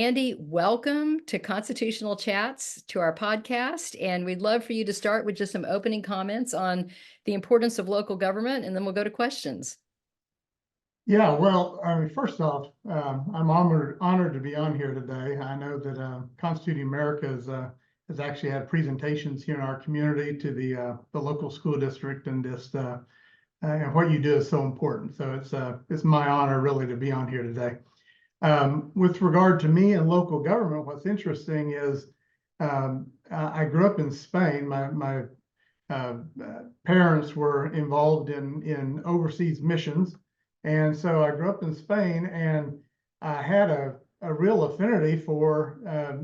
Andy, welcome to Constitutional Chats, to our podcast. And we'd love for you to start with just some opening comments on the importance of local government, and then we'll go to questions. Yeah, well, I mean, first off, I'm honored to be on here today. I know that Constituting America has actually had presentations here in our community to the local school district, and just and what you do is so important. So it's my honor really to be on here today. With regard to me and local government, what's interesting is I grew up in Spain. My parents were involved in overseas missions. And so I grew up in Spain, and I had a real affinity for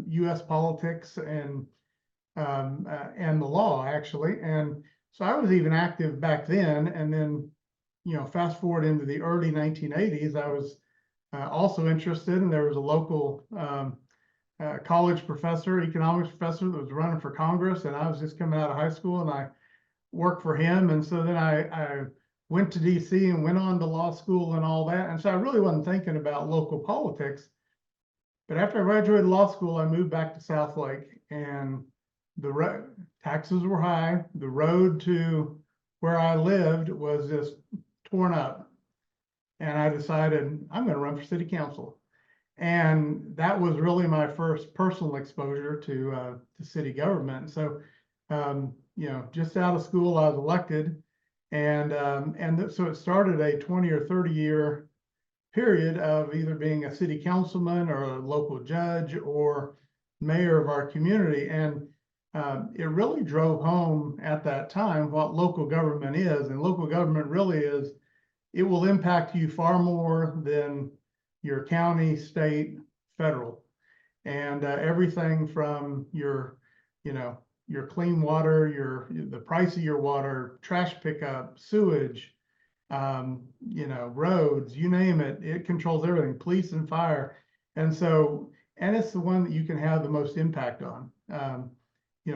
U.S. politics and the law, actually. And so I was even active back then. And then, fast forward into the early 1980s, I was also interested, and there was a local college professor, economics professor, that was running for Congress, and I was just coming out of high school, and I worked for him. And so then I went to DC and went on to law school and all that. And so I really wasn't thinking about local politics. But after I graduated law school, I moved back to Southlake, and the taxes were high. The road to where I lived was just torn up. And I decided I'm going to run for city council. And that was really my first personal exposure to city government. So, just out of school, I was elected. And so it started a 20 or 30 year period of either being a city councilman or a local judge or mayor of our community. And it really drove home at that time what local government is. And local government really is, it will impact you far more than your county, state, federal. And everything from your clean water, the price of your water, trash pickup, sewage, roads, you name it, it controls everything, police and fire. And it's the one that you can have the most impact on.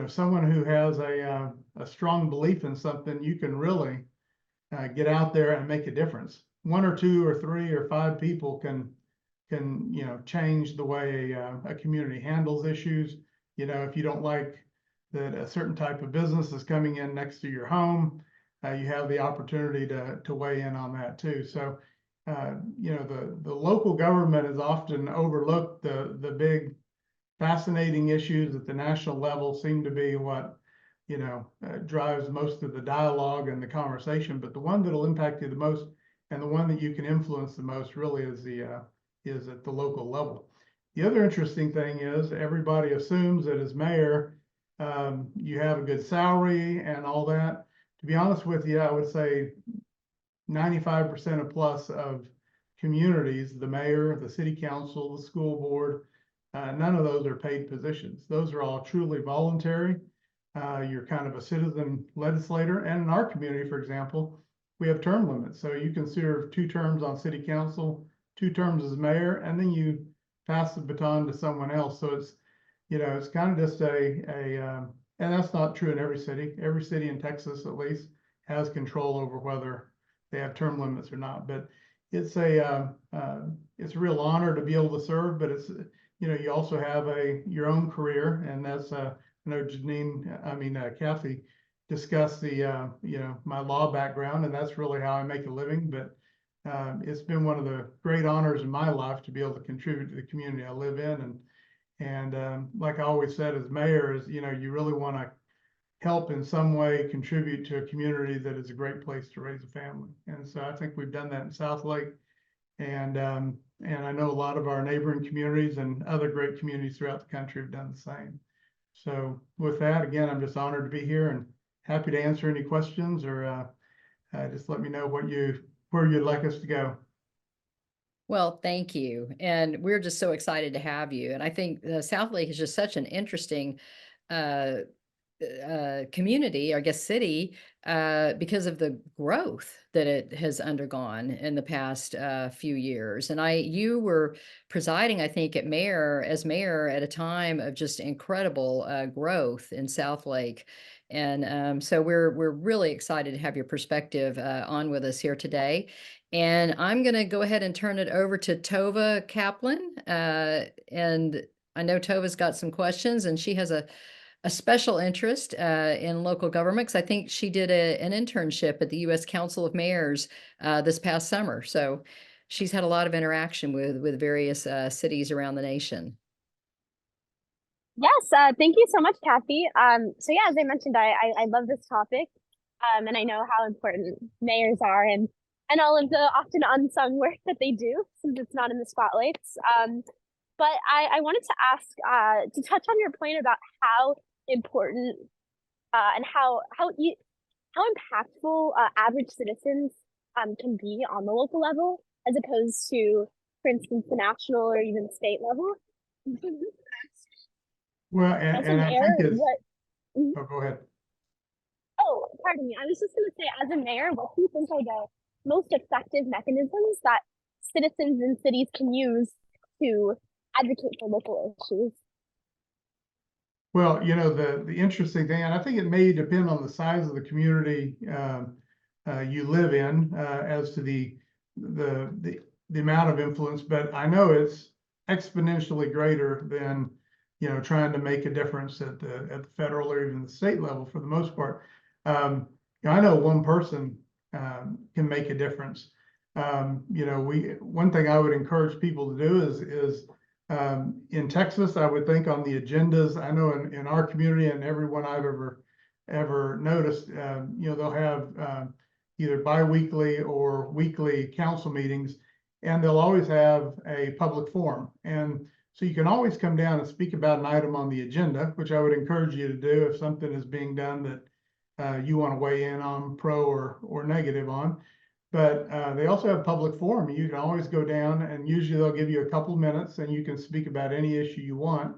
Someone who has a strong belief in something, you can really get out there and make a difference. One or two or three or five people can change the way a community handles issues. If you don't like that a certain type of business is coming in next to your home, you have the opportunity to weigh in on that too. So, the local government is often overlooked. The big fascinating issues at the national level seem to be what, drives most of the dialogue and the conversation. But the one that'll impact you the most and the one that you can influence the most really is at the local level. The other interesting thing is everybody assumes that as mayor, you have a good salary and all that. To be honest with you, I would say 95% or plus of communities, the mayor, the city council, the school board, none of those are paid positions. Those are all truly voluntary. You're kind of a citizen legislator. And in our community, for example, we have term limits. So you can serve 2 terms on city council, 2 terms as mayor, and then you pass the baton to someone else. So it's kind of just and that's not true in every city. Every city in Texas, at least, has control over whether they have term limits or not. But it's a real honor to be able to serve. But it's you also have your own career, and that's I know Kathy discussed my law background, and that's really how I make a living. But it's been one of the great honors in my life to be able to contribute to the community I live in. And like I always said, as mayor, you really want to help in some way, contribute to a community that is a great place to raise a family. And so I think we've done that in Southlake, and I know a lot of our neighboring communities and other great communities throughout the country have done the same. So with that, again, I'm just honored to be here and happy to answer any questions, or just let me know where you'd like us to go. Well, thank you. And we're just so excited to have you. And I think Southlake is just such an interesting community, I guess city, because of the growth that it has undergone in the past few years. And you were presiding, I think, as mayor at a time of just incredible growth in Southlake. And so we're really excited to have your perspective on with us here today. And I'm going to go ahead and turn it over to Tova Kaplan. And I know Tova's got some questions, and she has a special interest in local government, because I think she did an internship at the U.S. Council of Mayors this past summer. So she's had a lot of interaction with various cities around the nation. Yes, thank you so much, Kathy. So yeah, as I mentioned, I love this topic, and I know how important mayors are, and all of the often unsung work that they do, since it's not in the spotlights. But I wanted to ask to touch on your point about how important and how impactful average citizens can be on the local level, as opposed to, for instance, the national or even state level. Well, As a and I mayor, think it's, what? oh, go ahead. Oh, pardon me. I was just going to say, as a mayor, what do you think are the most effective mechanisms that citizens in cities can use to advocate for local issues? Well, the interesting thing, and I think it may depend on the size of the community you live in as to the amount of influence, but I know it's exponentially greater than trying to make a difference at the federal or even the state level for the most part. I know one person can make a difference. One thing I would encourage people to do is in Texas, I would think on the agendas, I know in our community and everyone I've ever noticed, they'll have either biweekly or weekly council meetings, and they'll always have a public forum. And so you can always come down and speak about an item on the agenda, which I would encourage you to do if something is being done that you want to weigh in on, pro or negative on. But they also have public forum. You can always go down, and usually they'll give you a couple minutes and you can speak about any issue you want,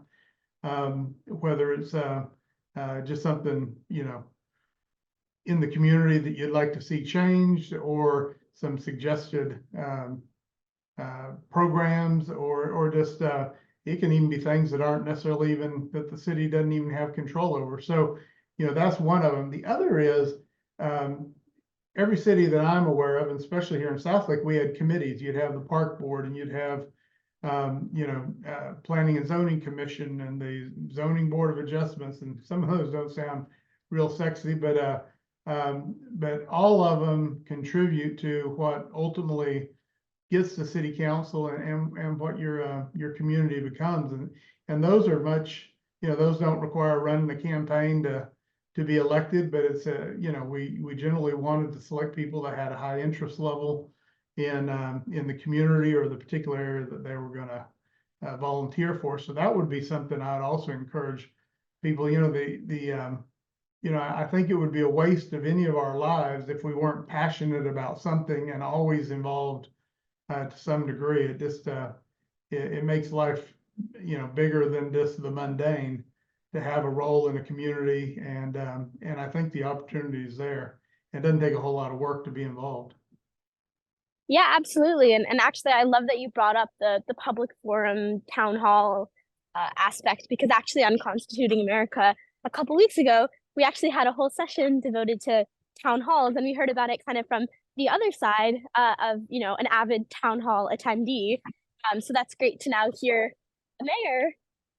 whether it's just something, in the community that you'd like to see changed, or some suggested programs, or just it can even be things that aren't necessarily even that the city doesn't even have control over. So, that's one of them. The other is every city that I'm aware of, and especially here in Southlake, we had committees. You'd have the park board, and you'd have, planning and zoning commission, and the zoning board of adjustments. And some of those don't sound real sexy, but all of them contribute to what ultimately gets to city council and what your community becomes. And those are much, those don't require running a campaign to be elected, but it's we generally wanted to select people that had a high interest level in the community or the particular area that they were going to volunteer for. So that would be something I'd also encourage people. I think it would be a waste of any of our lives if we weren't passionate about something and always involved to some degree. It just it makes life bigger than just the mundane, to have a role in a community, and I think the opportunity is there. It doesn't take a whole lot of work to be involved. Yeah, absolutely. And actually, I love that you brought up the public forum town hall aspect, because actually on Constituting America a couple weeks ago, we actually had a whole session devoted to town halls, and we heard about it kind of from the other side of an avid town hall attendee. So that's great to now hear the mayor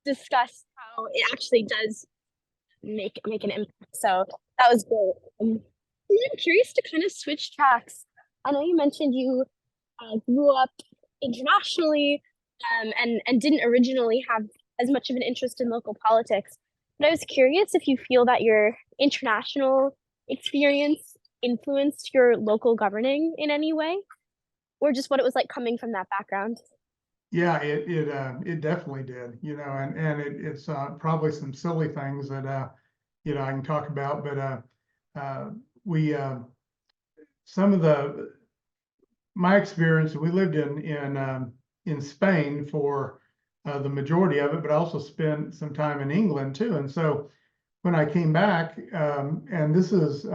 discuss how it actually does make an impact. So that was great. I'm curious to kind of switch tracks. I know you mentioned you grew up internationally and didn't originally have as much of an interest in local politics. But I was curious if you feel that your international experience influenced your local governing in any way, or just what it was like coming from that background. Yeah, it definitely did, and it's probably some silly things that I can talk about, but we some of my experience, we lived in Spain for the majority of it, but I also spent some time in England too. And so when I came back, and this is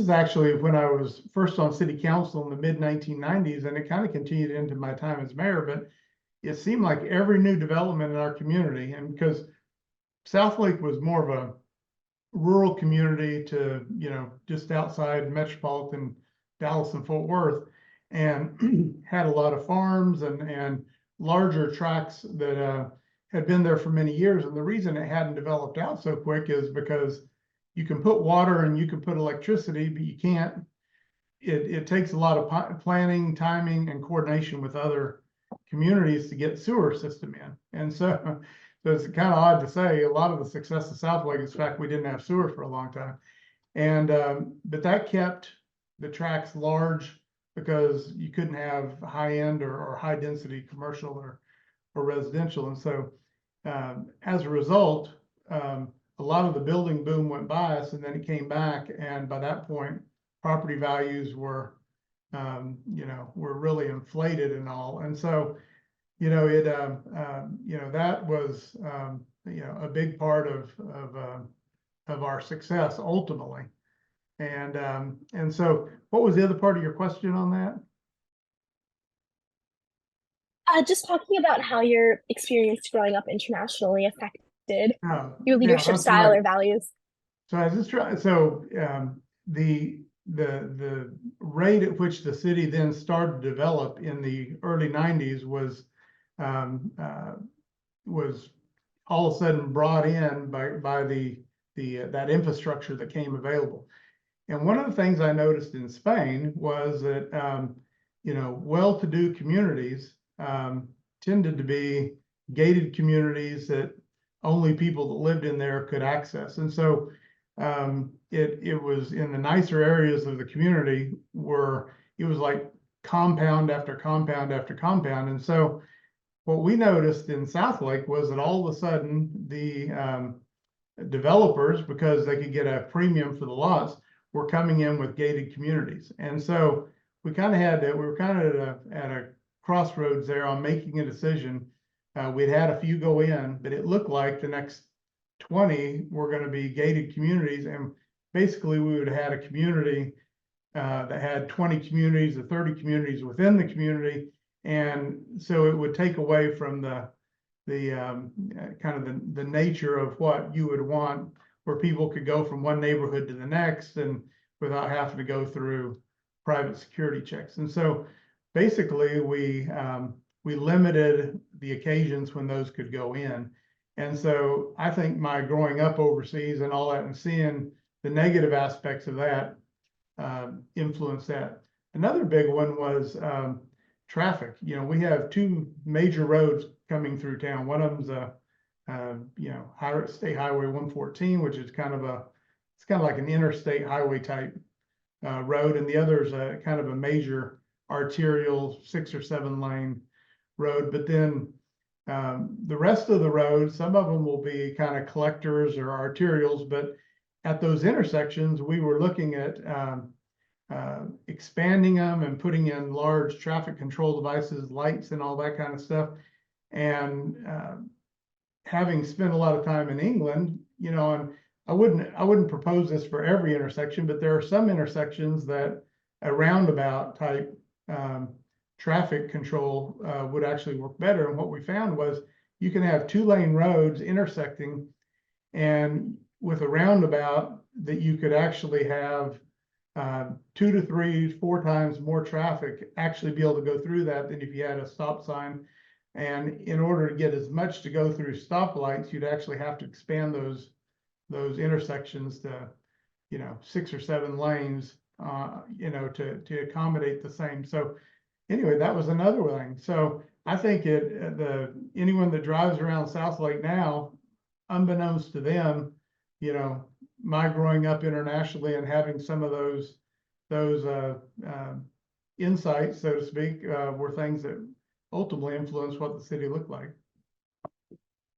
actually when I was first on city council in the mid 1990s, and it kind of continued into my time as mayor, but it seemed like every new development in our community, and because Southlake was more of a rural community to, just outside metropolitan Dallas and Fort Worth, and had a lot of farms and larger tracts that had been there for many years. And the reason it hadn't developed out so quick is because you can put water and you can put electricity, but you can't. It takes a lot of planning, timing, and coordination with other communities to get sewer system in. And so it's kind of odd to say a lot of the success of Southlake is the fact we didn't have sewer for a long time. And but that kept the tracks large because you couldn't have high end or high density commercial or residential. And so as a result, a lot of the building boom went by us, and then it came back. And by that point, property values were, were really inflated and all. And so, that was, a big part of our success ultimately. And so what was the other part of your question on that? Just talking about how your experience growing up internationally affected Oh, your yeah, leadership that's style right. or values. So I was just trying, so the rate at which the city then started to develop in the early 90s was all of a sudden brought in by the that infrastructure that came available. And one of the things I noticed in Spain was that well-to-do communities tended to be gated communities that only people that lived in there could access. And so it was in the nicer areas of the community where it was like compound after compound after compound. And so what we noticed in Southlake was that all of a sudden the developers, because they could get a premium for the lots, were coming in with gated communities. And so we kind of had to, we were kind of at a crossroads there on making a decision. We'd had a few go in, but it looked like the next 20 were going to be gated communities. And basically we would have had a community that had 20 communities or 30 communities within the community. And so it would take away from the kind of the nature of what you would want, where people could go from one neighborhood to the next and without having to go through private security checks. And so basically we limited the occasions when those could go in. And so I think my growing up overseas and all that and seeing the negative aspects of that influenced that. Another big one was traffic. We have two major roads coming through town. One of them's State Highway 114, which is kind of like an interstate highway type road, and the other is a kind of a major arterial 6 or 7 lane road. But then the rest of the roads, some of them will be kind of collectors or arterials, but at those intersections, we were looking at expanding them and putting in large traffic control devices, lights and all that kind of stuff. And having spent a lot of time in England, and I wouldn't propose this for every intersection, but there are some intersections that a roundabout type traffic control would actually work better. And what we found was you can have 2-lane roads intersecting, and with a roundabout that you could actually have 2 to 3, 4 times more traffic actually be able to go through that than if you had a stop sign. And in order to get as much to go through stoplights, you'd actually have to expand those intersections to 6 or 7 lanes to accommodate the same. So anyway, that was another thing. So I think anyone that drives around Southlake now, unbeknownst to them, my growing up internationally and having some of those insights, so to speak, were things that ultimately influenced what the city looked like.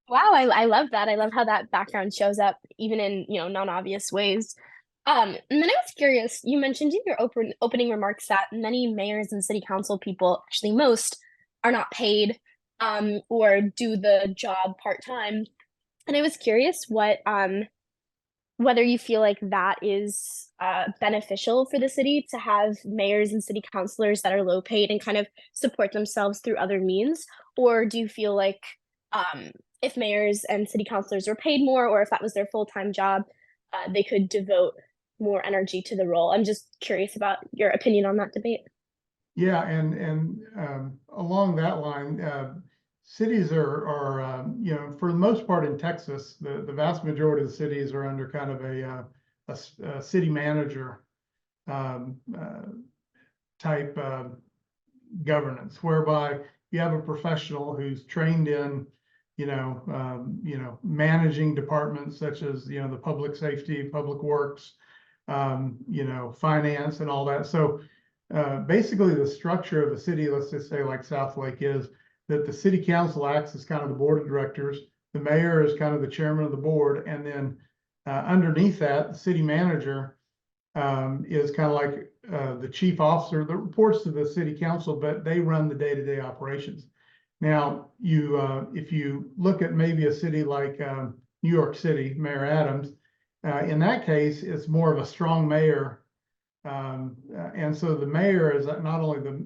Wow, I love that. I love how that background shows up even in, non-obvious ways. And then I was curious, you mentioned in your opening remarks that many mayors and city council people, actually most, are not paid or do the job part-time. And I was curious what whether you feel like that is beneficial for the city to have mayors and city councilors that are low paid and kind of support themselves through other means, or do you feel like if mayors and city councilors were paid more, or if that was their full-time job, they could devote more energy to the role? I'm just curious about your opinion on that debate. Yeah, and along that line, cities are you know, for the most part in Texas, the vast majority of the cities are under kind of a city manager um, type governance, whereby you have a professional who's trained in you know, managing departments such as, you know, the public safety, public works, you know, finance and all that. So basically the structure of a city, let's just say like Southlake, is that the city council acts as kind of the board of directors. The mayor is kind of the chairman of the board. And then underneath that, the city manager is kind of like the chief officer that reports to the city council, but they run the day-to-day operations. Now, if you look at maybe a city like New York City, Mayor Adams, in that case, it's more of a strong mayor. And so the mayor is not only the,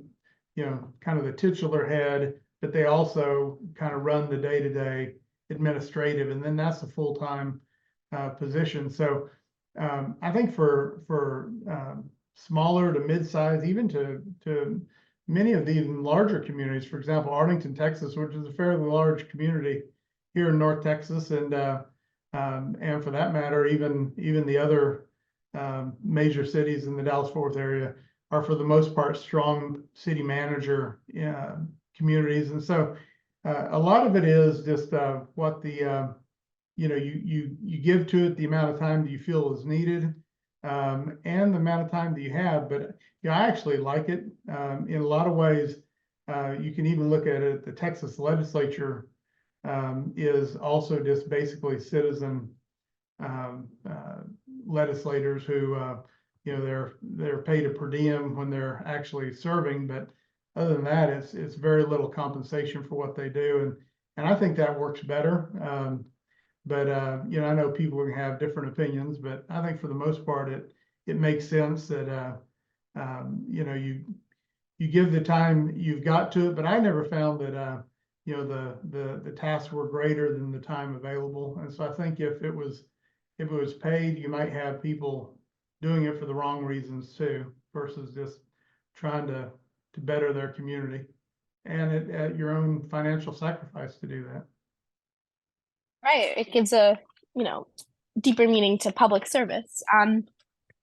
you know, kind of the titular head, but they also kind of run the day-to-day administrative, and then that's a full-time position. So I think for smaller to mid-size, even to many of the even larger communities, for example, Arlington, Texas, which is a fairly large community here in North Texas, and for that matter, even the other major cities in the Dallas-Fort Worth area are for the most part strong city manager communities. And so a lot of it is just what the you know, you give to it the amount of time that you feel is needed, and the amount of time that you have. But you know, I actually like it in a lot of ways. You can even look at it. The Texas legislature is also just basically citizen legislators who you know, they're paid a per diem when they're actually serving, but other than that, it's very little compensation for what they do, and I think that works better. But you know, I know people can have different opinions, but I think for the most part, it makes sense that you know, you give the time you've got to it. But I never found that you know, the tasks were greater than the time available. And so I think if it was paid, you might have people doing it for the wrong reasons too, versus just trying to better their community, and at your own financial sacrifice to do that. Right. It gives a, you know, deeper meaning to public service. And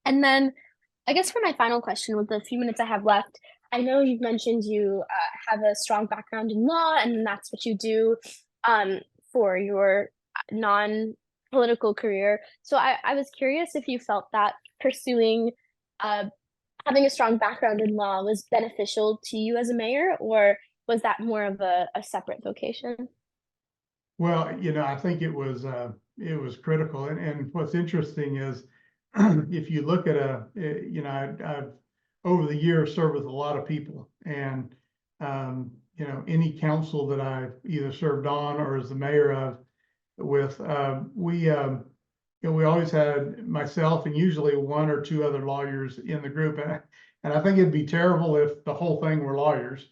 then I guess for my final question, with the few minutes I have left, I know you've mentioned you have a strong background in law, and that's what you do for your non-political career. So I was curious if you felt that pursuing having a strong background in law was beneficial to you as a mayor, or was that more of a separate vocation? Well, you know, I think it was critical. And what's interesting is if you look at you know, I've over the years served with a lot of people, and you know, any council that I've either served on or as the mayor of with, you know, we always had myself and usually one or two other lawyers in the group, and I think it'd be terrible if the whole thing were lawyers.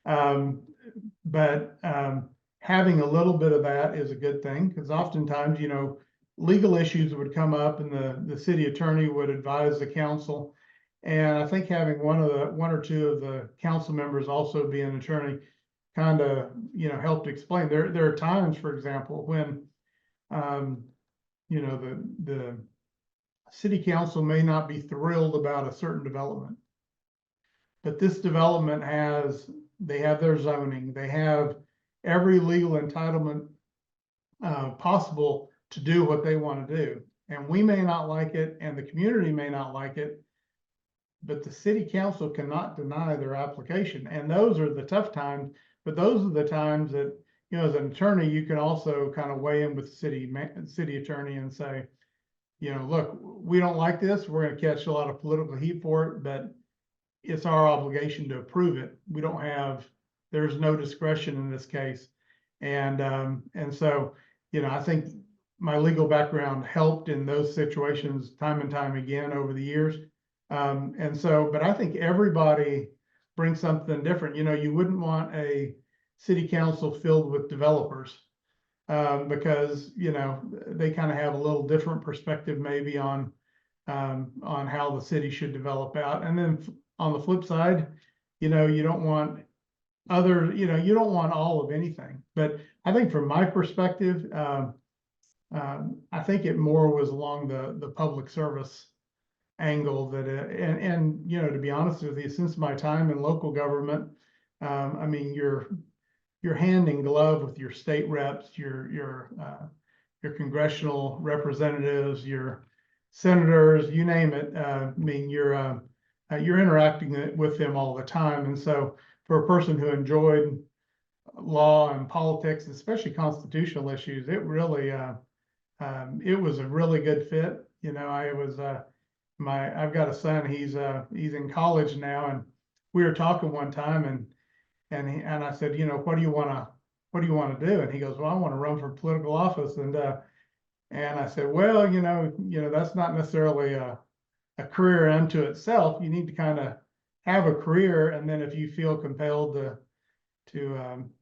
But having a little bit of that is a good thing, because oftentimes, you know, legal issues would come up and the city attorney would advise the council. And I think having one or two of the council members also be an attorney kind of, you know, helped explain. There are times, for example, when you know, the city council may not be thrilled about a certain development, but this development they have their zoning, they have every legal entitlement possible to do what they want to do. And we may not like it, and the community may not like it, but the city council cannot deny their application. And those are the tough times, but those are the times that, you know, as an attorney, you can also kind of weigh in with the city attorney and say, you know, look, we don't like this. We're going to catch a lot of political heat for it, but it's our obligation to approve it. There's no discretion in this case. And so, you know, I think my legal background helped in those situations time and time again over the years. And so, but I think everybody brings something different. You know, you wouldn't want a city council filled with developers, because, you know, they kind of have a little different perspective maybe on how the city should develop out. And then on the flip side, you know, you don't want you don't want all of anything. But I think from my perspective, I think it more was along the public service angle that and you know, to be honest with you, since my time in local government, I mean, you're hand in glove with your state reps, your congressional representatives, your senators, you name it. I mean, you're interacting with them all the time, and so for a person who enjoyed law and politics, especially constitutional issues, it was a really good fit. You know, I've got a son. He's in college now, and we were talking one time, and I said, you know, what do you want to do? And he goes, well, I want to run for political office. And I said, well, that's not necessarily a career unto itself. You need to kind of have a career, and then if you feel compelled to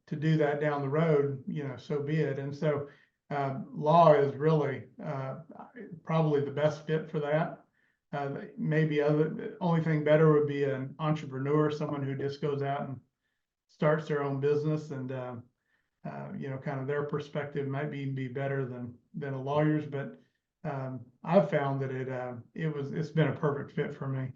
do that down the road, you know, so be it. And so law is really probably the best fit for that. Maybe the only thing better would be an entrepreneur, someone who just goes out and starts their own business, and you know, kind of their perspective might be better than a lawyer's. But I've found that it's been a perfect fit for me.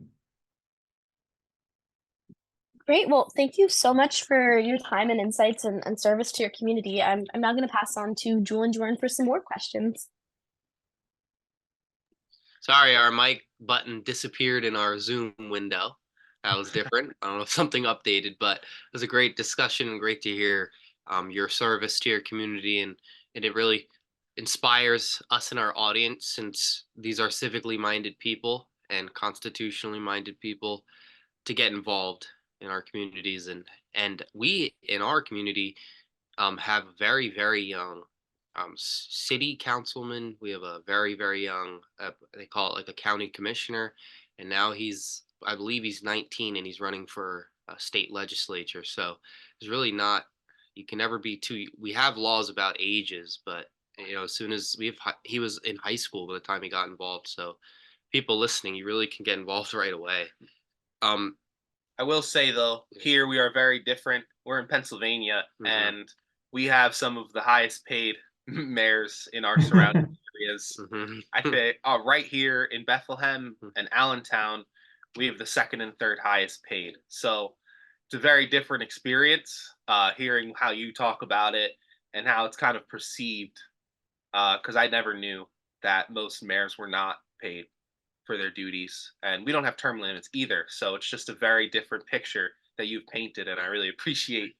Great. Well, thank you so much for your time and insights and service to your community. I'm now going to pass on to Jewel and Jordan for some more questions. Sorry, our mic button disappeared in our Zoom window. That was different. I don't know if something updated, but it was a great discussion and great to hear your service to your community, and it really inspires us in our audience, since these are civically minded people and constitutionally minded people, to get involved in our communities. And we in our community have very, very young city councilman. We have a very, very young, they call it like a county commissioner, and now I believe he's 19, and he's running for a state legislature. So there's really not, you can never be too, we have laws about ages, but you know, as soon as he was in high school by the time he got involved. So people listening, you really can get involved right away. I will say though, here we are very different. We're in Pennsylvania, and we have some of the highest paid mayors in our surrounding areas. I think right here in Bethlehem and Allentown, we have the second and third highest paid. So it's a very different experience, hearing how you talk about it and how it's kind of perceived, because I never knew that most mayors were not paid for their duties, and we don't have term limits either. So it's just a very different picture that you've painted, and I really appreciate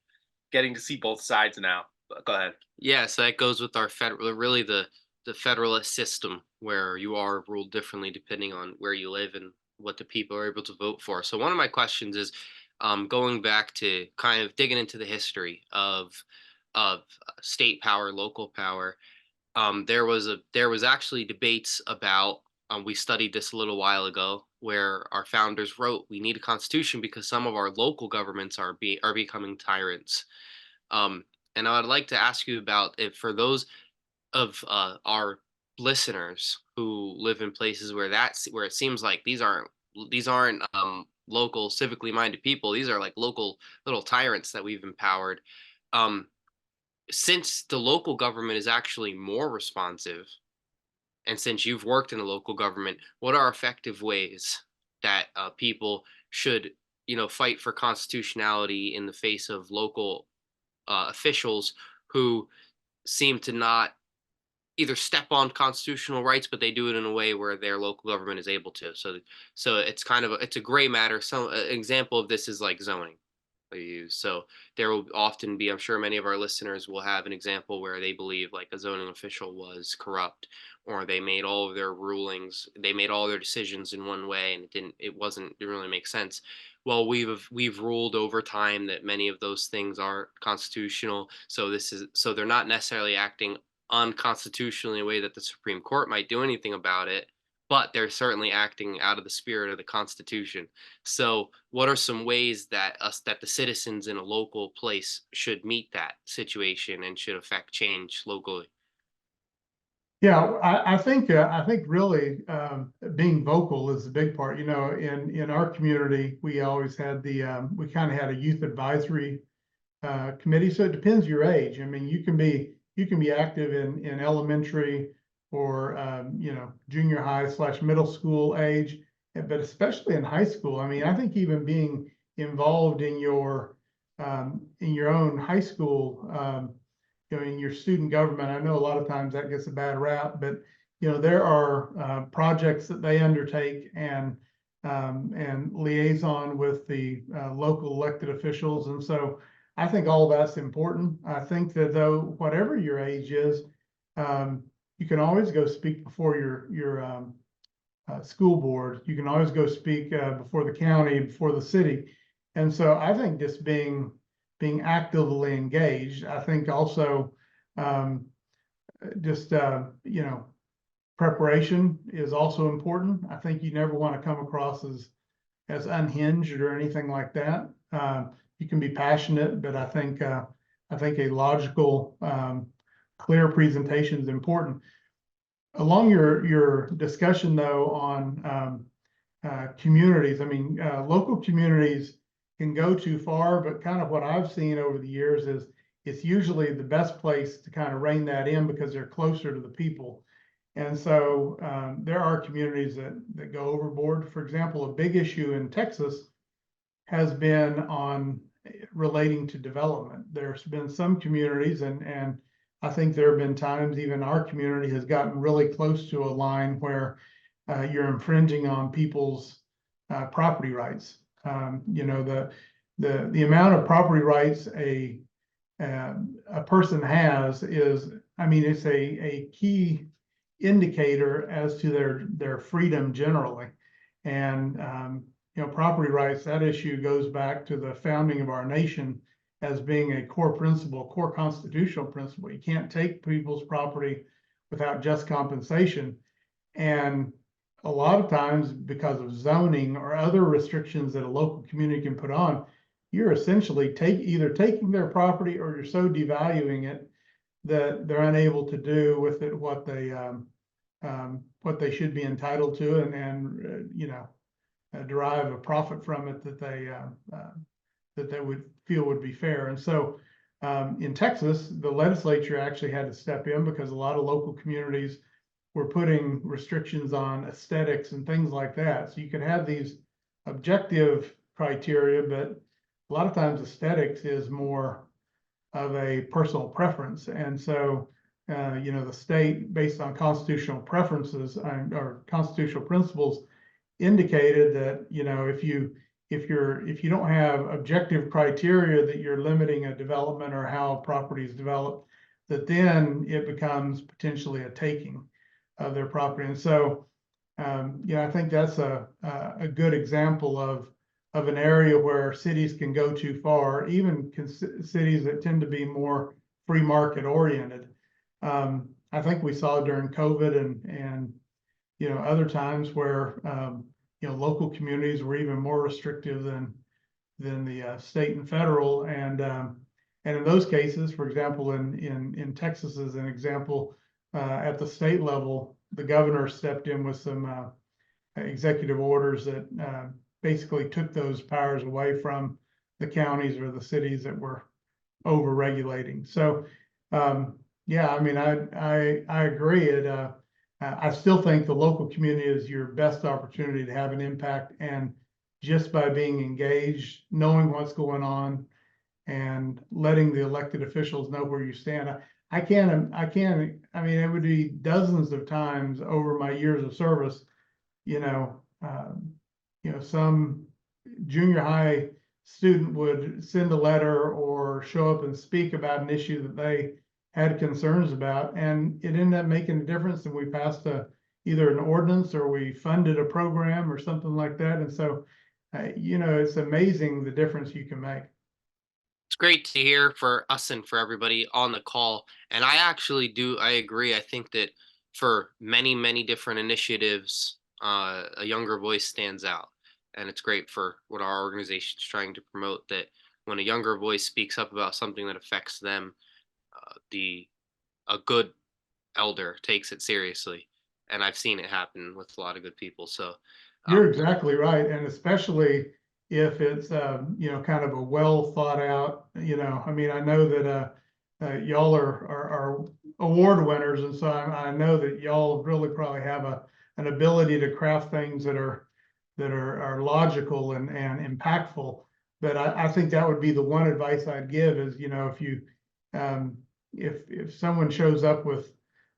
getting to see both sides now. But go ahead. Yeah, so that goes with our really the federalist system, where you are ruled differently depending on where you live and what the people are able to vote for. So one of my questions is, going back to kind of digging into the history of state power, local power. There was actually debates about. We studied this a little while ago, where our founders wrote, "We need a constitution because some of our local governments are becoming tyrants." And I would like to ask you about, if for those of our listeners who live in places where it seems like these aren't local civically minded people. These are like local little tyrants that we've empowered. Since the local government is actually more responsive, and since you've worked in a local government, what are effective ways that people should, fight for constitutionality in the face of local officials who seem to not either step on constitutional rights, but they do it in a way where their local government is able to? So it's kind of it's a gray matter. So an example of this is like zoning they use. So there will often be, I'm sure many of our listeners will have an example where they believe like a zoning official was corrupt, or they made all of their rulings, they made all their decisions in one way, and it didn't really make sense. Well, we've ruled over time that many of those things are constitutional. So they're not necessarily acting unconstitutionally in a way that the Supreme Court might do anything about it, but they're certainly acting out of the spirit of the Constitution. So, what are some ways that the citizens in a local place should meet that situation and should affect change locally? Yeah, I think really being vocal is the big part. You know, in our community, we always had we kind of had a youth advisory committee. So it depends your age. I mean, you can be active in elementary or you know, junior high / middle school age, but especially in high school. I mean, I think even being involved in your own high school. You know, in your student government, I know a lot of times that gets a bad rap, but you know, there are projects that they undertake and liaison with the local elected officials, and so I think all that's important. I think that though, whatever your age is, you can always go speak before your school board. You can always go speak before the county, before the city, and so I think just being actively engaged. I think also just you know, preparation is also important. I think you never want to come across as unhinged or anything like that. You can be passionate, but I think a logical, clear presentation is important. Along your discussion though on communities, I mean, local communities can go too far, but kind of what I've seen over the years is it's usually the best place to kind of rein that in because they're closer to the people. And so there are communities that go overboard. For example, a big issue in Texas has been on relating to development. There's been some communities, and I think there have been times even our community has gotten really close to a line where you're infringing on people's property rights. You know, the amount of property rights a person has is, I mean, it's a key indicator as to their freedom generally. And you know, property rights, that issue goes back to the founding of our nation as being a core principle, core constitutional principle. You can't take people's property without just compensation. And a lot of times, because of zoning or other restrictions that a local community can put on, you're essentially either taking their property or you're so devaluing it that they're unable to do with it what they should be entitled to, and you know, derive a profit from it that they would feel would be fair. And so in Texas, the legislature actually had to step in because a lot of local communities were putting restrictions on aesthetics and things like that. So you could have these objective criteria, but a lot of times aesthetics is more of a personal preference. And so, you know, the state, based on constitutional preferences or constitutional principles, indicated that, you know, if you don't have objective criteria that you're limiting a development or how a property is developed, that then it becomes potentially a taking of their property. And so, yeah, I think that's a good example of an area where cities can go too far, even cities that tend to be more free market oriented. I think we saw during COVID and you know, other times where you know, local communities were even more restrictive than the state and federal. And in those cases, for example, in Texas as an example, at the state level, the governor stepped in with some executive orders that basically took those powers away from the counties or the cities that were over regulating. So yeah, I mean, I agree. I still think the local community is your best opportunity to have an impact, and just by being engaged, knowing what's going on, and letting the elected officials know where you stand. I mean, it would be dozens of times over my years of service, you know, some junior high student would send a letter or show up and speak about an issue that they had concerns about, and it ended up making a difference, and we passed either an ordinance or we funded a program or something like that. And so, you know, it's amazing the difference you can make. It's great to hear for us and for everybody on the call. And I agree. I think that for many, many different initiatives, a younger voice stands out. And it's great for what our organization is trying to promote, that when a younger voice speaks up about something that affects them, the a good elder takes it seriously. And I've seen it happen with a lot of good people. So You're um, exactly right, and especially if it's kind of a well thought out. I mean, I know that y'all are award winners, and so I know that y'all really probably have an ability to craft things that are logical and impactful. But I think that would be the one advice I'd give is, if you if someone shows up with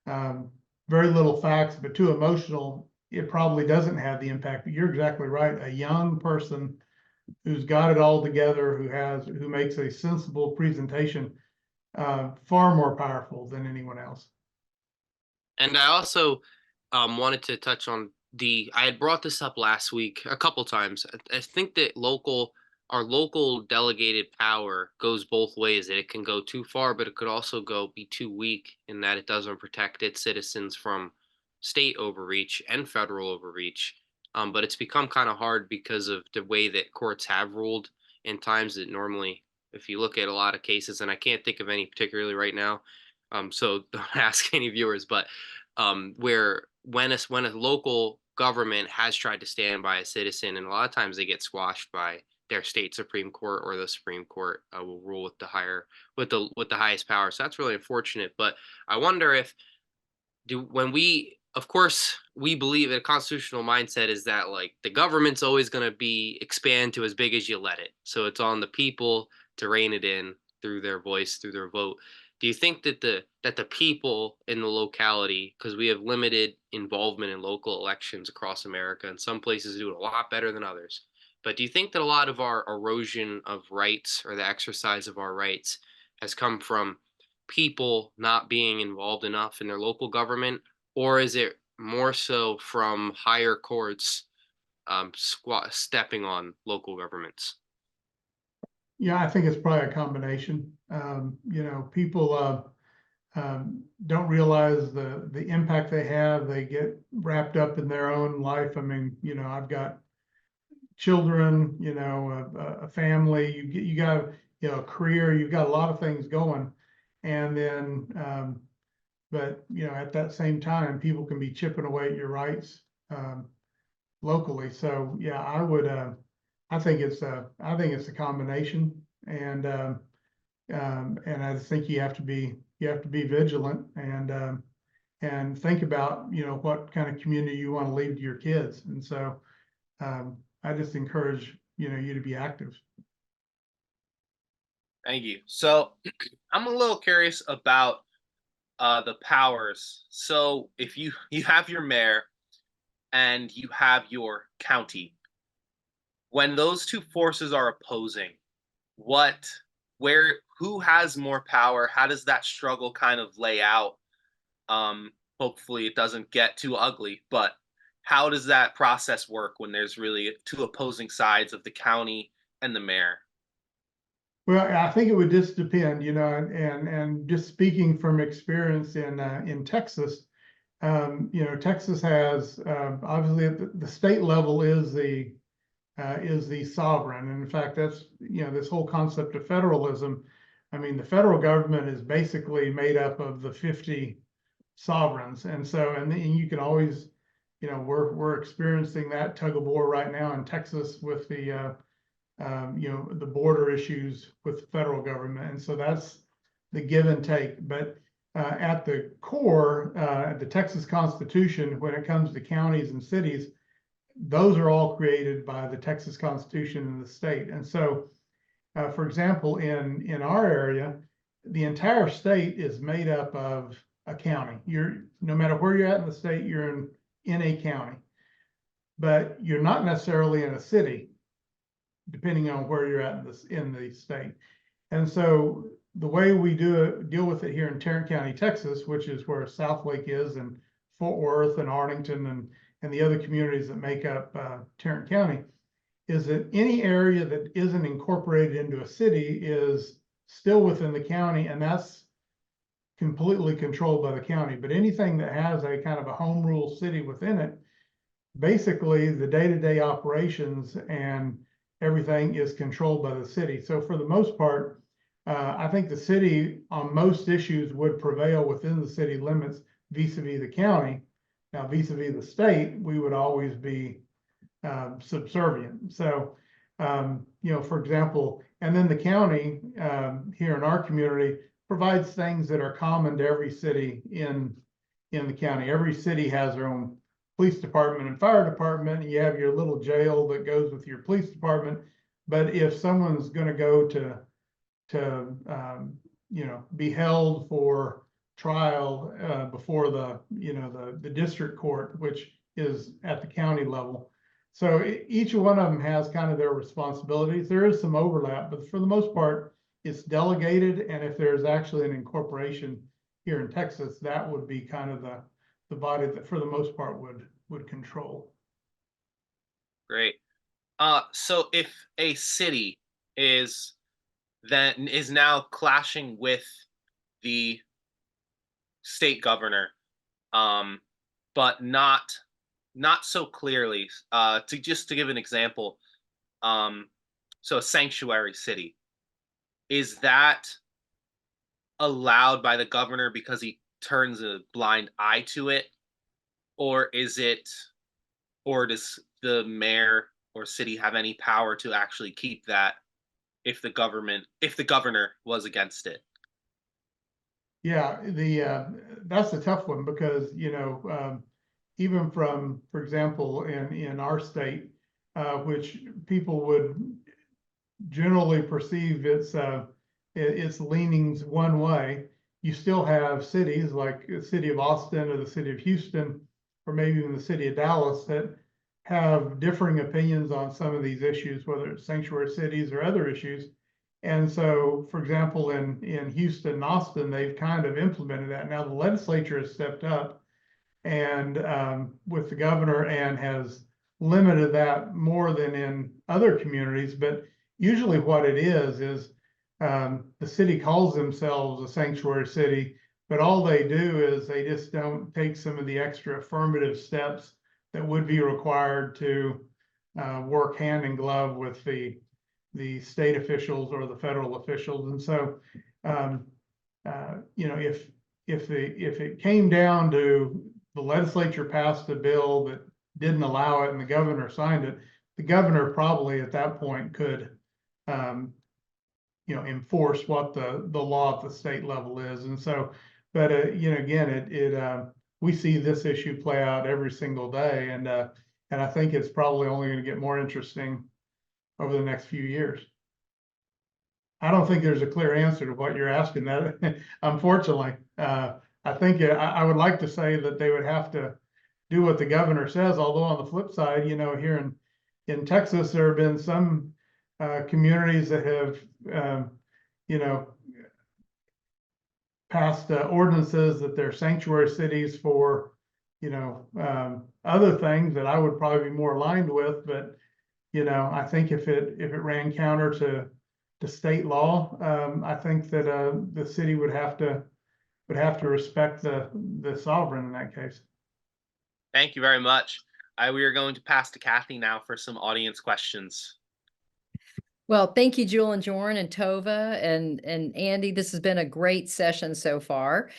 very little facts but too emotional, it probably doesn't have the impact. But you're exactly right. A young person who's got it all together, who makes a sensible presentation, far more powerful than anyone else. And I also wanted to touch on I had brought this up last week a couple times. I think that our local delegated power goes both ways. That it can go too far, but it could also be too weak in that it doesn't protect its citizens from state overreach and federal overreach. But it's become kind of hard because of the way that courts have ruled in times that normally, if you look at a lot of cases, and I can't think of any particularly right now, so don't ask any viewers, but where when a local government has tried to stand by a citizen, and a lot of times they get squashed by their state Supreme Court, or the Supreme Court will rule with the highest power. So that's really unfortunate. But I wonder if of course we believe in a constitutional mindset is that like the government's always going to expand to as big as you let it. So it's on the people to rein it in through their voice, through their vote. Do you think that the people in the locality, because we have limited involvement in local elections across America, and some places do it a lot better than others, but do you think that a lot of our erosion of rights, or the exercise of our rights, has come from people not being involved enough in their local government, or is it more so from higher courts stepping on local governments? Yeah, I think it's probably a combination. People don't realize the impact they have. They get wrapped up in their own life. I mean, I've got children, a family. You got a career. You've got a lot of things going, and then but at that same time, people can be chipping away at your rights locally. So yeah, I think it's a combination, and I think you have to be vigilant and think about what kind of community you want to leave to your kids. And so I just encourage you to be active. Thank you. So I'm a little curious about the powers. So if you have your mayor and you have your county, when those two forces are opposing, who has more power? How does that struggle kind of lay out? Hopefully it doesn't get too ugly, but how does that process work when there's really two opposing sides of the county and the mayor? Well, I think it would just depend, and just speaking from experience in Texas, Texas has obviously at the state level is the sovereign, and in fact, that's this whole concept of federalism. I mean, the federal government is basically made up of the 50 sovereigns, and you can always, we're experiencing that tug of war right now in Texas with the border issues with the federal government. And so that's the give and take. But at the core, the Texas Constitution, when it comes to counties and cities, those are all created by the Texas Constitution and the state. And so, for example, in our area, the entire state is made up of a county. No matter where you're at in the state, you're in a county, but you're not necessarily in a city, depending on where you're at in the state. And so the way we deal with it here in Tarrant County, Texas, which is where Southlake is, and Fort Worth and Arlington and the other communities that make up Tarrant County, is that any area that isn't incorporated into a city is still within the county, and that's completely controlled by the county. But anything that has a kind of a home rule city within it, basically the day-to-day operations and everything is controlled by the city. So for the most part, I think the city on most issues would prevail within the city limits vis-a-vis the county. Now, vis-a-vis the state, we would always be subservient. So, for example, and then the county here in our community provides things that are common to every city in the county. Every city has their own police department and fire department. You have your little jail that goes with your police department. But if someone's going to go to be held for trial before the district court, which is at the county level. So each one of them has kind of their responsibilities. There is some overlap, but for the most part, it's delegated. And if there's actually an incorporation here in Texas, that would be kind of the body that for the most part would control. Great. So if a city is now clashing with the state governor, but not so clearly, to give an example, so a sanctuary city, is that allowed by the governor because he turns a blind eye to it, or does the mayor or city have any power to actually keep that if the governor was against it? Yeah, that's a tough one because even from, for example, in our state, which people would generally perceive its leanings one way, you still have cities like the city of Austin or the city of Houston, or maybe even the city of Dallas, that have differing opinions on some of these issues, whether it's sanctuary cities or other issues. And so, for example, in Houston and Austin, they've kind of implemented that. Now the legislature has stepped up and with the governor and has limited that more than in other communities. But usually what it is the city calls themselves a sanctuary city, but all they do is they just don't take some of the extra affirmative steps that would be required to work hand in glove with the state officials or the federal officials. And so, if it came down to the legislature passed a bill that didn't allow it and the governor signed it, the governor probably at that point could, enforce what the law at the state level is. And so, but again, we see this issue play out every single day, and I think it's probably only going to get more interesting over the next few years. I don't think there's a clear answer to what you're asking that, unfortunately. I think I would like to say that they would have to do what the governor says, although on the flip side, here in Texas, there have been some communities that have, passed ordinances that they're sanctuary cities for, other things that I would probably be more aligned with. But I think if it ran counter to state law, I think that the city would have to respect the sovereign in that case. Thank you very much. We are going to pass to Kathy now for some audience questions. Well, thank you, Jewel and Jorn and Tova and Andy. This has been a great session so far.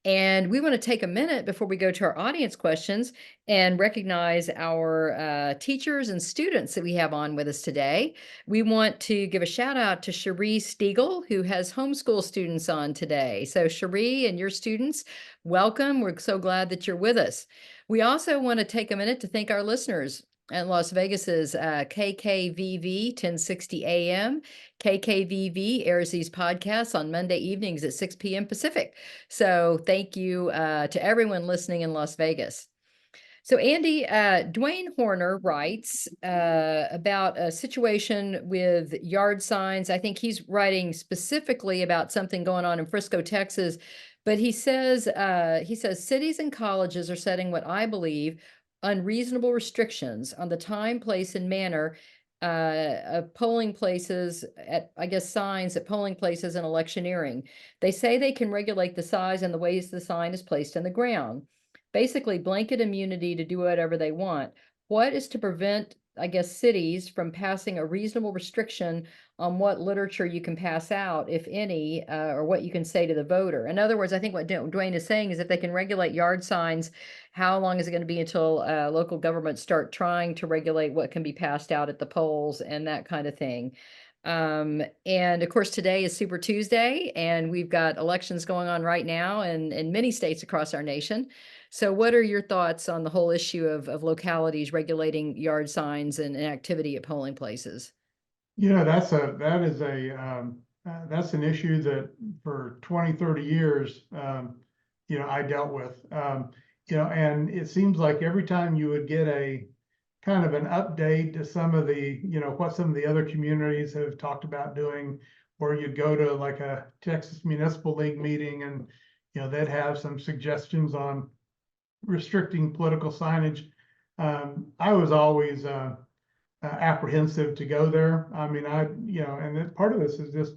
And we want to take a minute before we go to our audience questions and recognize our teachers and students that we have on with us today. We want to give a shout out to Cherie Stiegel, who has homeschool students on today. So Cherie and your students, welcome. We're so glad that you're with us. We also want to take a minute to thank our listeners. And Las Vegas's KKVV 1060 AM. KKVV airs these podcasts on Monday evenings at 6 p.m. Pacific. So thank you to everyone listening in Las Vegas. So Andy, Dwayne Horner writes about a situation with yard signs. I think he's writing specifically about something going on in Frisco, Texas. But he says cities and colleges are setting what I believe unreasonable restrictions on the time, place, and manner polling places at, I guess, signs at polling places and electioneering. They say they can regulate the size and the ways the sign is placed in the ground. Basically, blanket immunity to do whatever they want. What is to prevent, I guess, cities from passing a reasonable restriction on what literature you can pass out, if any, or what you can say to the voter? In other words, I think what Dwayne is saying is if they can regulate yard signs, how long is it going to be until local governments start trying to regulate what can be passed out at the polls and that kind of thing? And of course, today is Super Tuesday, and we've got elections going on right now in many states across our nation. So what are your thoughts on the whole issue of localities regulating yard signs and activity at polling places? You know, that's an issue that for 20, 30 years, I dealt with. And it seems like every time you would get a kind of an update to some of the, what some of the other communities have talked about doing, or you'd go to like a Texas Municipal League meeting and, they'd have some suggestions on restricting political signage. I was always apprehensive to go there. I mean, and then part of this is just,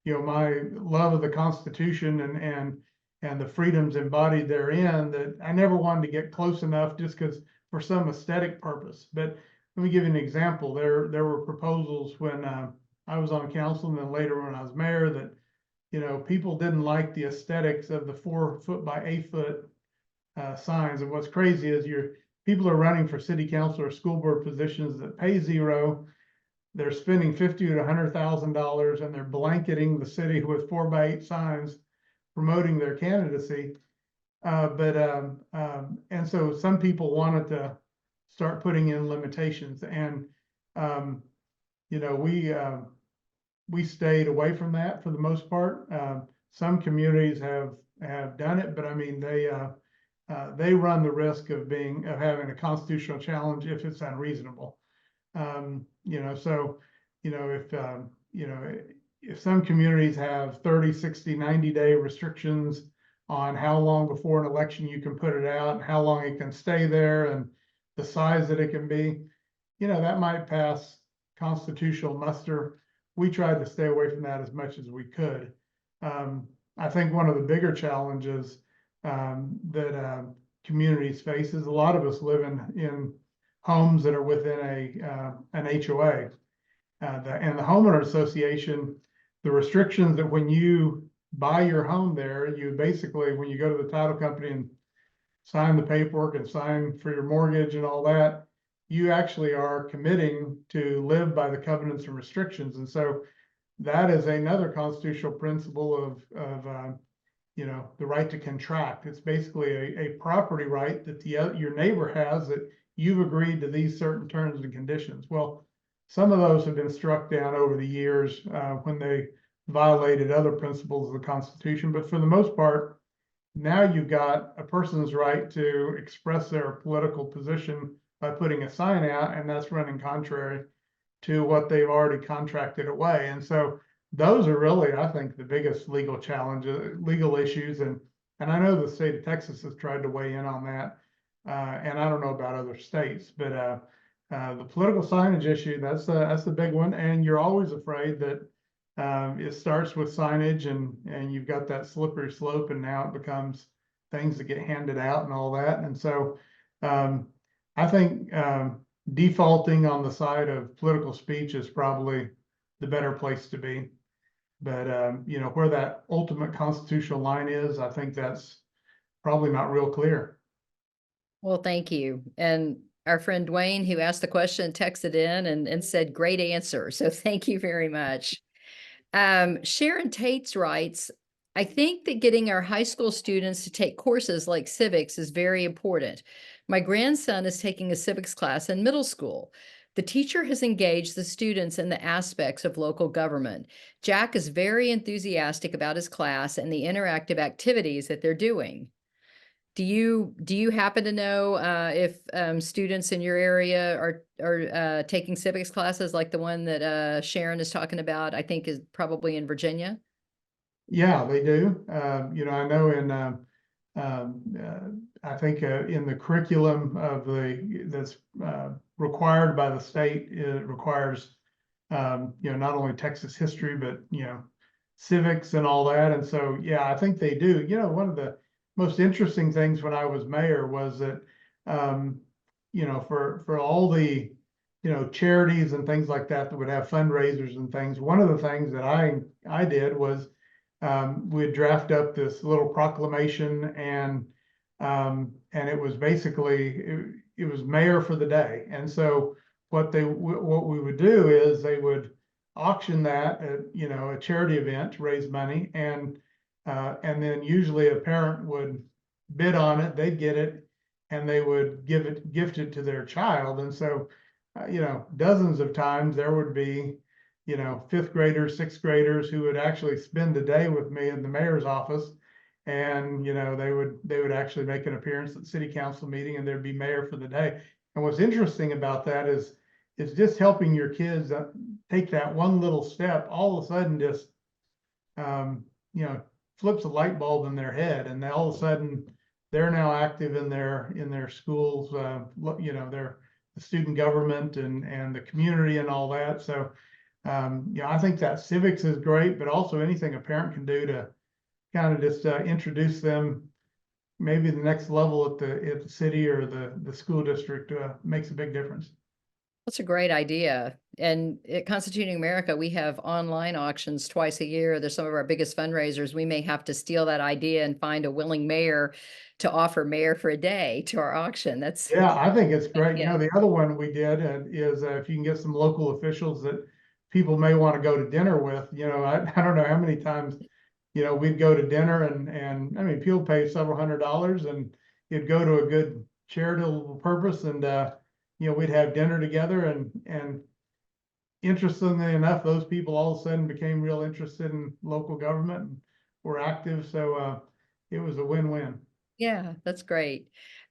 my love of the Constitution and the freedoms embodied therein, that I never wanted to get close enough just because for some aesthetic purpose. But let me give you an example. There were proposals when I was on council and then later when I was mayor that, people didn't like the aesthetics of the 4 foot by 8 foot signs. And what's crazy is people are running for city council or school board positions that pay zero. They're spending $50,000 to $100,000 and they're blanketing the city with 4 by 8 signs promoting their candidacy. And so some people wanted to start putting in limitations, and we stayed away from that for the most part. Some communities have done it, but I mean they run the risk of having a constitutional challenge if it's unreasonable. If some communities have 30, 60, 90-day restrictions on how long before an election you can put it out and how long it can stay there and the size that it can be, that might pass constitutional muster. We tried to stay away from that as much as we could. I think one of the bigger challenges that communities face is a lot of us live in homes that are within an HOA. And the homeowner association, the restrictions that when you buy your home there, you basically, when you go to the title company and sign the paperwork and sign for your mortgage and all that, you actually are committing to live by the covenants and restrictions. And so that is another constitutional principle of the right to contract. It's basically a property right that your neighbor has, that you've agreed to these certain terms and conditions. Well, some of those have been struck down over the years when they violated other principles of the Constitution. But for the most part, now you've got a person's right to express their political position by putting a sign out, and that's running contrary to what they've already contracted away. And so those are really, I think, the biggest legal challenges, legal issues. And I know the state of Texas has tried to weigh in on that. And I don't know about other states, but the political signage issue, that's the big one. And you're always afraid that it starts with signage and you've got that slippery slope, and now it becomes things that get handed out and all that. And so I think defaulting on the side of political speech is probably the better place to be. But where that ultimate constitutional line is, I think that's probably not real clear. Well, thank you. And our friend Dwayne, who asked the question, texted in and said, great answer. So thank you very much. Sharon Tates writes, I think that getting our high school students to take courses like civics is very important. My grandson is taking a civics class in middle school. The teacher has engaged the students in the aspects of local government. Jack is very enthusiastic about his class and the interactive activities that they're doing. Do you happen to know if students in your area are taking civics classes like the one that Sharon is talking about? I think is probably in Virginia. Yeah, they do. I know in I think in the curriculum of that's required by the state, it requires not only Texas history, but civics and all that. And so, yeah, I think they do. One of the most interesting things when I was mayor was that, for all the, charities and things like that would have fundraisers and things. One of the things that I did was we'd draft up this little proclamation, and it was basically it was mayor for the day. And so what we would do is they would auction that at a charity event to raise money, and then usually a parent would bid on it, they'd get it, and they would gift it to their child. And so dozens of times there would be fifth graders, sixth graders who would actually spend a day with me in the mayor's office, and they would actually make an appearance at the city council meeting, and there'd be mayor for the day. And what's interesting about that is it's just helping your kids take that one little step, all of a sudden just flips a light bulb in their head, and all of a sudden they're now active in their schools, their the student government and the community and all that. So I think that civics is great, but also anything a parent can do to kind of just introduce them maybe the next level at the city or the school district makes a big difference. That's a great idea. And at Constituting America, we have online auctions twice a year. They're some of our biggest fundraisers. We may have to steal that idea and find a willing mayor to offer mayor for a day to our auction. That's Yeah, I think it's great. yeah. The other one we did is if you can get some local officials that people may want to go to dinner with. I don't know how many times we'd go to dinner, and I mean, people pay several $100s, and it'd go to a good charitable purpose, and we'd have dinner together, and interestingly enough, those people all of a sudden became real interested in local government and were active. So it was a win-win. Yeah, that's great.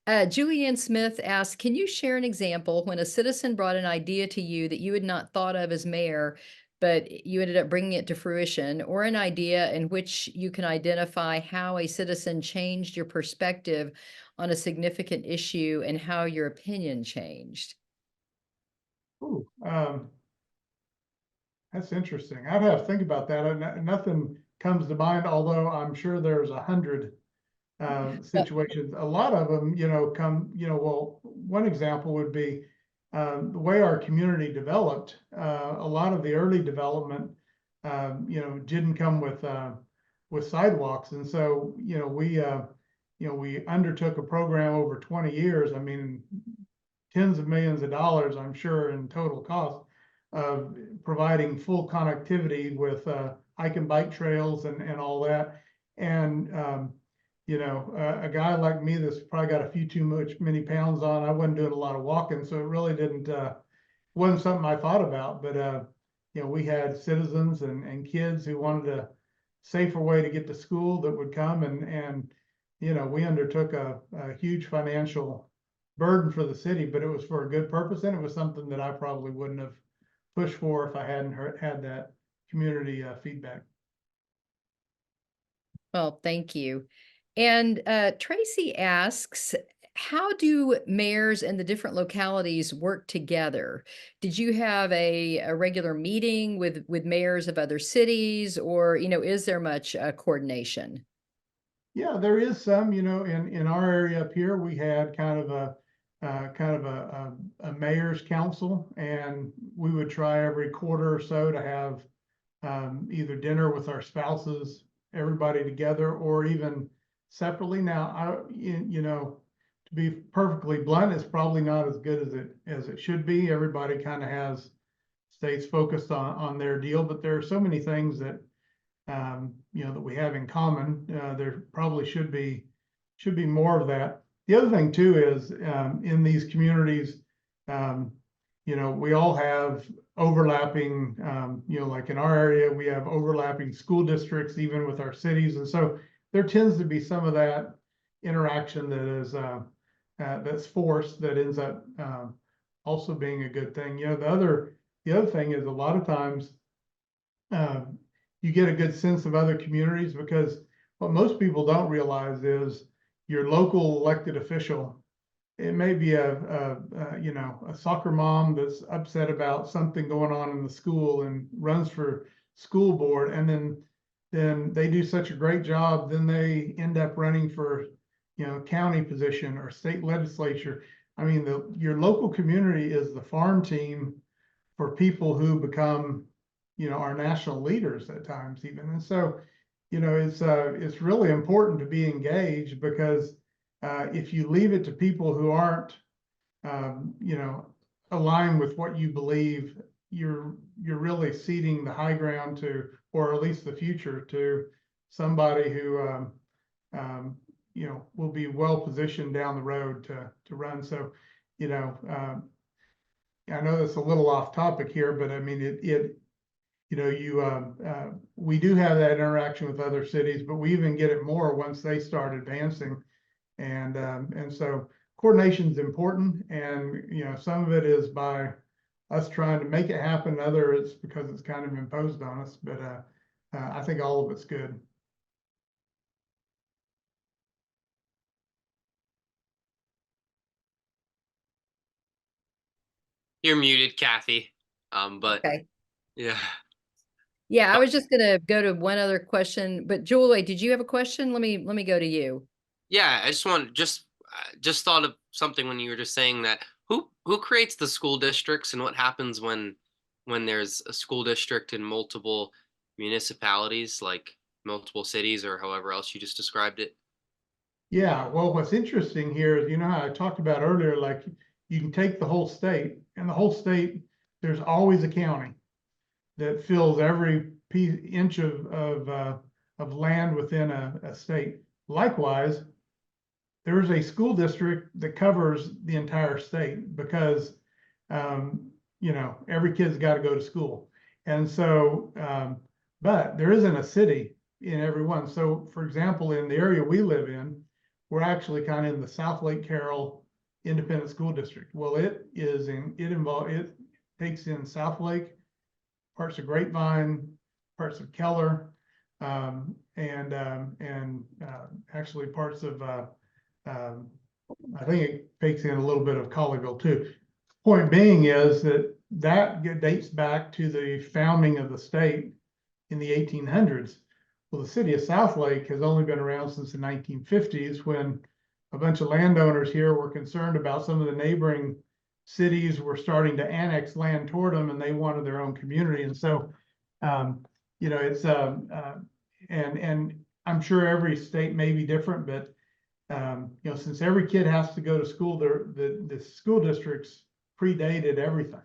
Julianne Smith asked, can you share an example when a citizen brought an idea to you that you had not thought of as mayor, but you ended up bringing it to fruition, or an idea in which you can identify how a citizen changed your perspective on a significant issue and how your opinion changed? Ooh, that's interesting. I'd have to think about that. Nothing comes to mind, although I'm sure there's 100 situations. A lot of them, well, one example would be the way our community developed. A lot of the early development, didn't come with sidewalks, and so we undertook a program over 20 years. I mean, tens of millions of dollars, I'm sure, in total cost of providing full connectivity with hike and bike trails and all that. And a guy like me that's probably got a few many pounds on, I wasn't doing a lot of walking, so it really wasn't something I thought about. But we had citizens and kids who wanted a safer way to get to school that would come, and we undertook a huge financial burden for the city, but it was for a good purpose, and it was something that I probably wouldn't have pushed for if I hadn't had that community feedback. Well, thank you. And Tracy asks, how do mayors in the different localities work together? Did you have a regular meeting with mayors of other cities, or is there much coordination? Yeah, there is some. In our area up here, we had kind of a mayor's council, and we would try every quarter or so to have either dinner with our spouses, everybody together, or even separately. Now, to be perfectly blunt, it's probably not as good as it should be. Everybody kind of stays focused on their deal, but there are so many things that that we have in common. There probably should be more of that. The other thing too is in these communities, we all have overlapping, like in our area, we have overlapping school districts, even with our cities. And so there tends to be some of that interaction that is that's forced, that ends up also being a good thing. The other thing is a lot of times you get a good sense of other communities, because what most people don't realize is your local elected official. It may be you know, a soccer mom that's upset about something going on in the school and runs for school board, and then they do such a great job, then they end up running for, you know, county position or state legislature. I mean, your local community is the farm team for people who become, you know, our national leaders at times even. And so, you know, it's really important to be engaged, because if you leave it to people who aren't, you know, aligned with what you believe, you're really ceding the high ground to, or at least the future to, somebody who, you know, will be well positioned down the road to run. So, you know, I know that's a little off topic here, but I mean, you know, we do have that interaction with other cities, but we even get it more once they start advancing. And so coordination is important, and, you know, some of it is by us trying to make it happen. Other it's because it's kind of imposed on us, but I think all of it's good. You're muted, Kathy. But Okay. yeah. Yeah, I was just gonna go to one other question, but Julie, did you have a question? Let me go to you. Yeah, I just thought of something when you were just saying that. Who creates the school districts, and what happens when there's a school district in multiple municipalities, like multiple cities, or however else you just described it? Yeah, well, what's interesting here is, you know how I talked about earlier, like you can take the whole state, and the whole state, there's always a county that fills every inch of land within a state. Likewise, there's a school district that covers the entire state, because you know, every kid's got to go to school. And so, but there isn't a city in every one. So for example, in the area we live in, we're actually kind of in the Southlake Carroll Independent School District. Well, it takes in Southlake, parts of Grapevine, parts of Keller, and actually parts of I think it takes in a little bit of Colleyville too. Point being is that dates back to the founding of the state in the 1800s. Well, the city of Southlake has only been around since the 1950s, when a bunch of landowners here were concerned about some of the neighboring cities were starting to annex land toward them, and they wanted their own community. And so, you know, it's and I'm sure every state may be different, but you know, since every kid has to go to school, the school districts predated everything.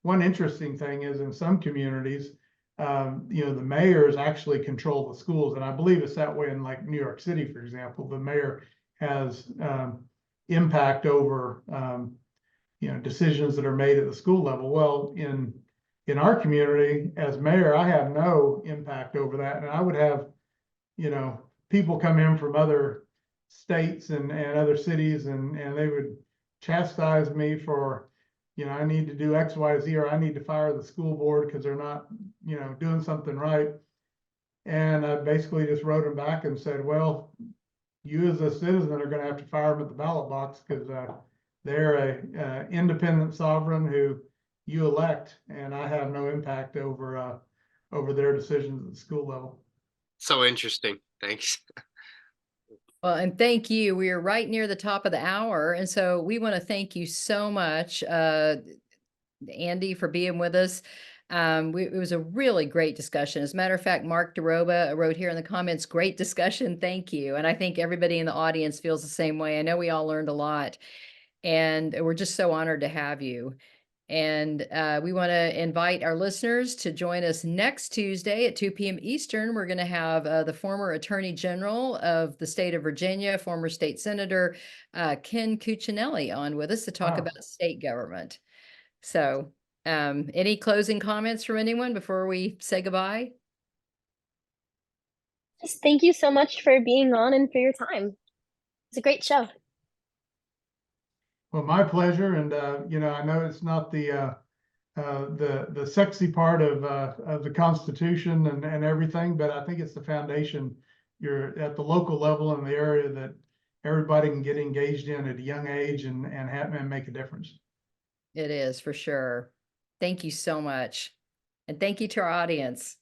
One interesting thing is, in some communities, you know, the mayors actually control the schools, and I believe it's that way in like New York City, for example. The mayor has impact over you know, decisions that are made at the school level. Well, in our community, as mayor, I have no impact over that, and I would have, you know, people come in from other states and other cities, and they would chastise me for, you know, I need to do X, Y, Z, or I need to fire the school board because they're not, you know, doing something right. And I basically just wrote them back and said, well, you as a citizen are going to have to fire them at the ballot box, because they're a independent sovereign who you elect, and I have no impact over their decisions at the school level. So interesting. Thanks. Well, and thank you. We are right near the top of the hour, and so we want to thank you so much, Andy, for being with us. It was a really great discussion. As a matter of fact, Mark DeRoba wrote here in the comments, great discussion. Thank you. And I think everybody in the audience feels the same way. I know we all learned a lot, and we're just so honored to have you. And we want to invite our listeners to join us next Tuesday at 2 p.m. Eastern. We're going to have the former Attorney General of the state of Virginia, former state senator, Ken Cuccinelli, on with us to talk about state government. So any closing comments from anyone before we say goodbye? Just thank you so much for being on and for your time. It's a great show. Well, my pleasure. And you know, I know it's not the sexy part of the Constitution and everything, but I think it's the foundation. You're at the local level in the area that everybody can get engaged in at a young age and and make a difference. It is for sure. Thank you so much. And thank you to our audience.